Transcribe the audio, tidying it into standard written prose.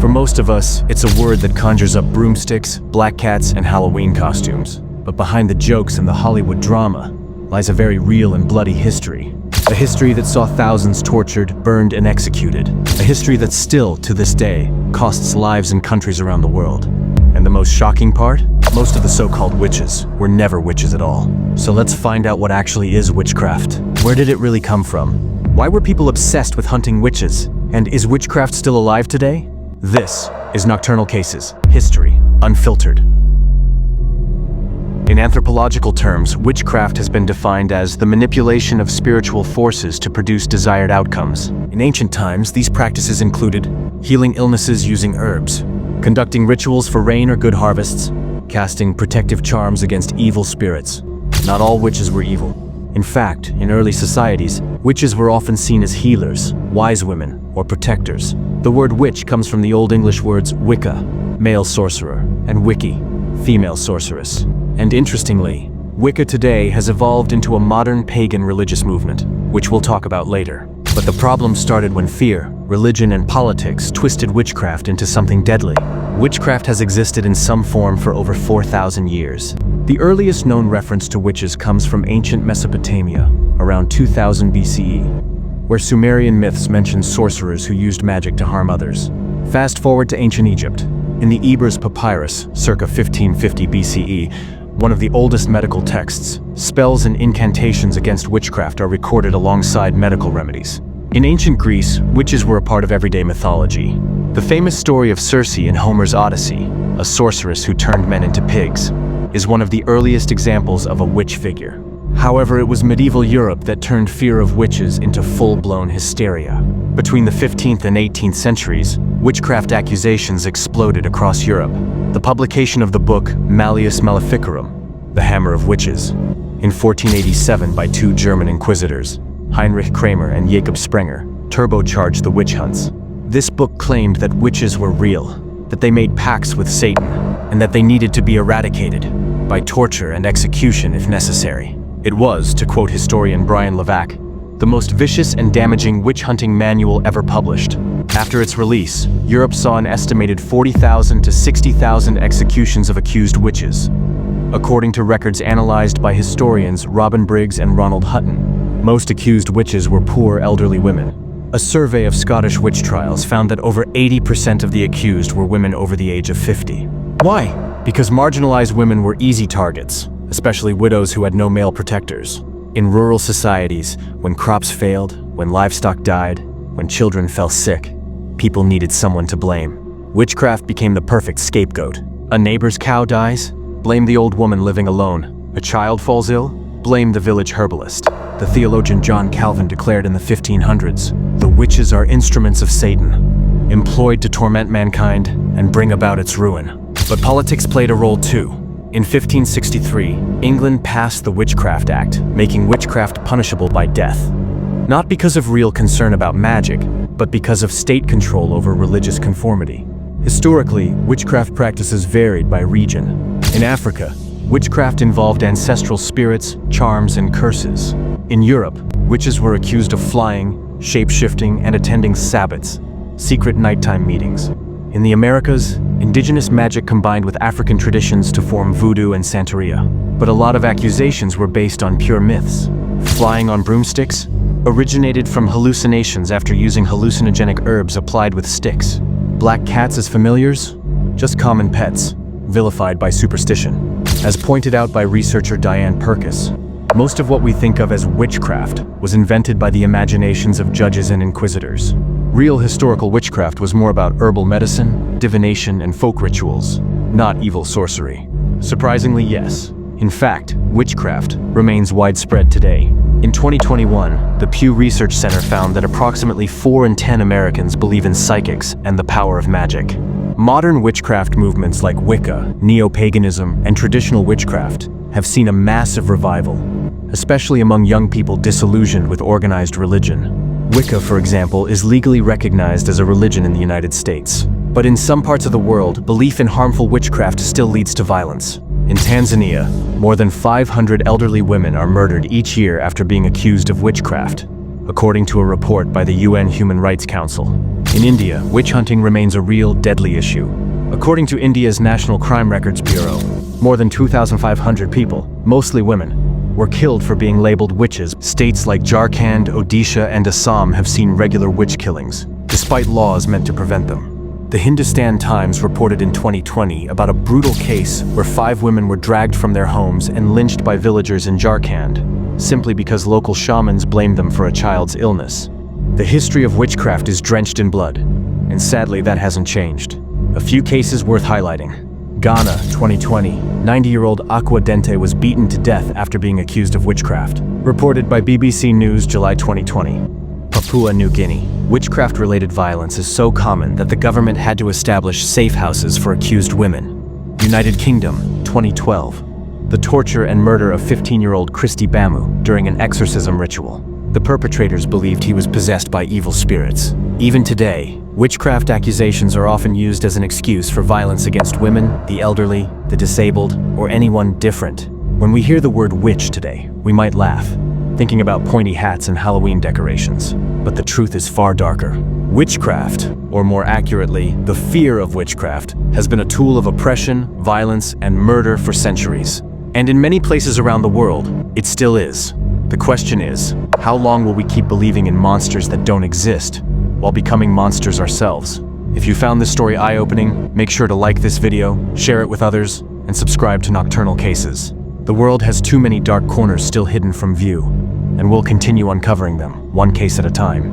For most of us, it's a word that conjures up broomsticks, black cats, and Halloween costumes. But behind the jokes and the Hollywood drama lies a very real and bloody history. A history that saw thousands tortured, burned, and executed. A history that still, to this day, costs lives in countries around the world. And the most shocking part? Most of the so-called witches were never witches at all. So let's find out what actually is witchcraft. Where did it really come from? Why were people obsessed with hunting witches? And is witchcraft still alive today? This is Nocturnal Cases, history, unfiltered. In anthropological terms, witchcraft has been defined as the manipulation of spiritual forces to produce desired outcomes. In ancient times, these practices included healing illnesses using herbs, conducting rituals for rain or good harvests, casting protective charms against evil spirits. Not all witches were evil. In fact, in early societies, witches were often seen as healers, wise women, or protectors. The word witch comes from the Old English words Wicca, male sorcerer, and Wicci, female sorceress. And interestingly, Wicca today has evolved into a modern pagan religious movement, which we'll talk about later. But the problem started when fear, religion, and politics twisted witchcraft into something deadly. Witchcraft has existed in some form for over 4,000 years. The earliest known reference to witches comes from ancient Mesopotamia, around 2000 BCE, where Sumerian myths mention sorcerers who used magic to harm others. Fast forward to ancient Egypt. In the Ebers Papyrus, circa 1550 BCE, one of the oldest medical texts, spells and incantations against witchcraft are recorded alongside medical remedies. In ancient Greece, witches were a part of everyday mythology. The famous story of Circe in Homer's Odyssey, a sorceress who turned men into pigs, is one of the earliest examples of a witch figure. However, it was medieval Europe that turned fear of witches into full-blown hysteria. Between the 15th and 18th centuries, witchcraft accusations exploded across Europe. The publication of the book Malleus Maleficarum, The Hammer of Witches, in 1487 by two German inquisitors, Heinrich Kramer and Jakob Sprenger, turbocharged the witch hunts. This book claimed that witches were real, that they made pacts with Satan, and that they needed to be eradicated by torture and execution if necessary. It was, to quote historian Brian Levac, the most vicious and damaging witch-hunting manual ever published. After its release, Europe saw an estimated 40,000 to 60,000 executions of accused witches. According to records analyzed by historians Robin Briggs and Ronald Hutton, most accused witches were poor elderly women. A survey of Scottish witch trials found that over 80% of the accused were women over the age of 50. Why? Because marginalized women were easy targets, especially widows who had no male protectors. In rural societies, when crops failed, when livestock died, when children fell sick, people needed someone to blame. Witchcraft became the perfect scapegoat. A neighbor's cow dies? Blame the old woman living alone. A child falls ill? Blame the village herbalist. The theologian John Calvin declared in the 1500s, "The witches are instruments of Satan, employed to torment mankind and bring about its ruin." But politics played a role too. In 1563, England passed the Witchcraft Act, making witchcraft punishable by death. Not because of real concern about magic, but because of state control over religious conformity. Historically, witchcraft practices varied by region. In Africa, witchcraft involved ancestral spirits, charms, and curses. In Europe, witches were accused of flying, shape-shifting, and attending sabbats, secret nighttime meetings. In the Americas, indigenous magic combined with African traditions to form voodoo and Santeria. But a lot of accusations were based on pure myths. Flying on broomsticks originated from hallucinations after using hallucinogenic herbs applied with sticks. Black cats as familiars? Just common pets, vilified by superstition. As pointed out by researcher Diane Purkis, most of what we think of as witchcraft was invented by the imaginations of judges and inquisitors. Real historical witchcraft was more about herbal medicine, divination, and folk rituals, not evil sorcery. Surprisingly, yes. In fact, witchcraft remains widespread today. In 2021, the Pew Research Center found that approximately 4 in 10 Americans believe in psychics and the power of magic. Modern witchcraft movements like Wicca, neo-paganism, and traditional witchcraft have seen a massive revival, especially among young people disillusioned with organized religion. Wicca, for example, is legally recognized as a religion in the United States. But in some parts of the world, belief in harmful witchcraft still leads to violence. In Tanzania, more than 500 elderly women are murdered each year after being accused of witchcraft. according to a report by the UN Human Rights Council. In India, witch hunting remains a real deadly issue. According to India's National Crime Records Bureau, more than 2,500 people, mostly women, were killed for being labeled witches. States like Jharkhand, Odisha, and Assam have seen regular witch killings, despite laws meant to prevent them. The Hindustan Times reported in 2020 about a brutal case where 5 women were dragged from their homes and lynched by villagers in Jharkhand, simply because local shamans blamed them for a child's illness. The history of witchcraft is drenched in blood, and sadly that hasn't changed. A few cases worth highlighting. Ghana, 2020. 90-year-old Aqua Dente was beaten to death after being accused of witchcraft. Reported by BBC News, July 2020. Papua New Guinea. Witchcraft-related violence is so common that the government had to establish safe houses for accused women. United Kingdom, 2012. The torture and murder of 15-year-old Christy Bamu during an exorcism ritual. The perpetrators believed he was possessed by evil spirits. Even today, witchcraft accusations are often used as an excuse for violence against women, the elderly, the disabled, or anyone different. When we hear the word witch today, we might laugh, thinking about pointy hats and Halloween decorations. But the truth is far darker. Witchcraft, or more accurately, the fear of witchcraft, has been a tool of oppression, violence, and murder for centuries. And in many places around the world, it still is. The question is, how long will we keep believing in monsters that don't exist, while becoming monsters ourselves? If you found this story eye-opening, make sure to like this video, share it with others, and subscribe to Nocturnal Cases. The world has too many dark corners still hidden from view, and we'll continue uncovering them, one case at a time.